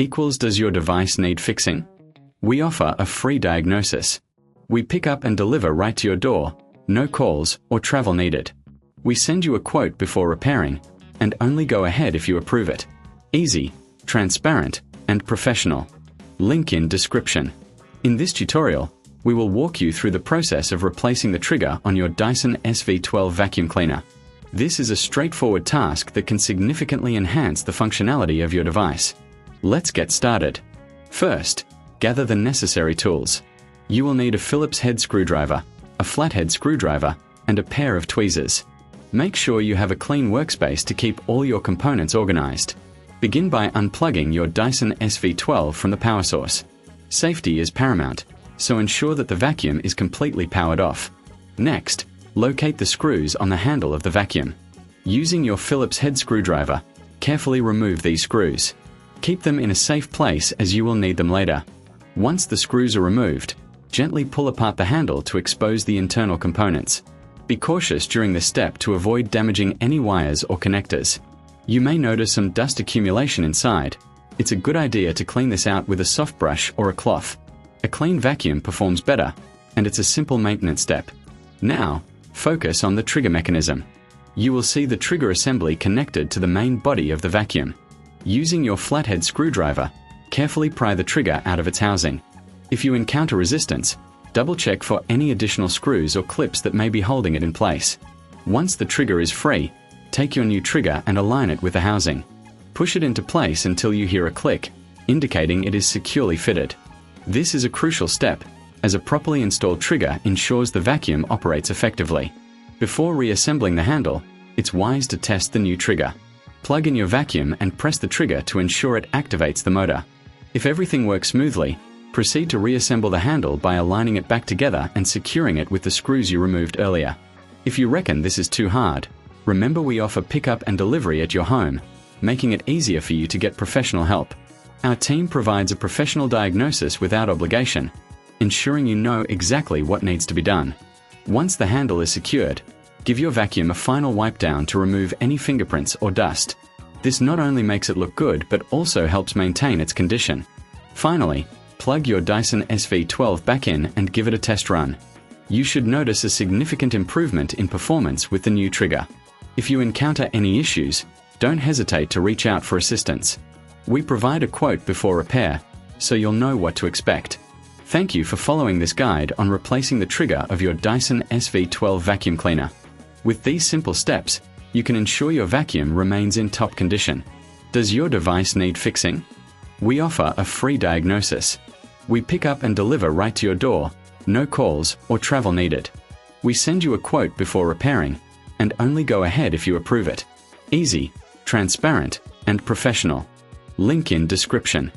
equals does your device need fixing? We offer a free diagnosis. We pick up and deliver right to your door, no calls or travel needed. We send you a quote before repairing, and only go ahead if you approve it. Easy, transparent, and professional. Link in description. In this tutorial, we will walk you through the process of replacing the trigger on your Dyson SV12 vacuum cleaner. This is a straightforward task that can significantly enhance the functionality of your device. Let's get started. First, gather the necessary tools. You will need a Phillips head screwdriver, a flathead screwdriver, and a pair of tweezers. Make sure you have a clean workspace to keep all your components organized. Begin by unplugging your Dyson SV12 from the power source. Safety is paramount, so ensure that the vacuum is completely powered off. Next, locate the screws on the handle of the vacuum. Using your Phillips head screwdriver, carefully remove these screws. Keep them in a safe place as you will need them later. Once the screws are removed, gently pull apart the handle to expose the internal components. Be cautious during this step to avoid damaging any wires or connectors. You may notice some dust accumulation inside. It's a good idea to clean this out with a soft brush or a cloth. A clean vacuum performs better, and it's a simple maintenance step. Now, focus on the trigger mechanism. You will see the trigger assembly connected to the main body of the vacuum. Using your flathead screwdriver, carefully pry the trigger out of its housing. If you encounter resistance, double-check for any additional screws or clips that may be holding it in place. Once the trigger is free, take your new trigger and align it with the housing. Push it into place until you hear a click, indicating it is securely fitted. This is a crucial step, as a properly installed trigger ensures the vacuum operates effectively. Before reassembling the handle, it's wise to test the new trigger. Plug in your vacuum and press the trigger to ensure it activates the motor. If everything works smoothly, proceed to reassemble the handle by aligning it back together and securing it with the screws you removed earlier. If you reckon this is too hard, remember we offer pickup and delivery at your home, making it easier for you to get professional help. Our team provides a professional diagnosis without obligation, ensuring you know exactly what needs to be done. Once the handle is secured, give your vacuum a final wipe down to remove any fingerprints or dust. This not only makes it look good, but also helps maintain its condition. Finally, plug your Dyson SV12 back in and give it a test run. You should notice a significant improvement in performance with the new trigger. If you encounter any issues, don't hesitate to reach out for assistance. We provide a quote before repair, so you'll know what to expect. Thank you for following this guide on replacing the trigger of your Dyson SV12 vacuum cleaner. With these simple steps, you can ensure your vacuum remains in top condition. Does your device need fixing? We offer a free diagnosis. We pick up and deliver right to your door, no calls or travel needed. We send you a quote before repairing, and only go ahead if you approve it. Easy, transparent, and professional. Link in description.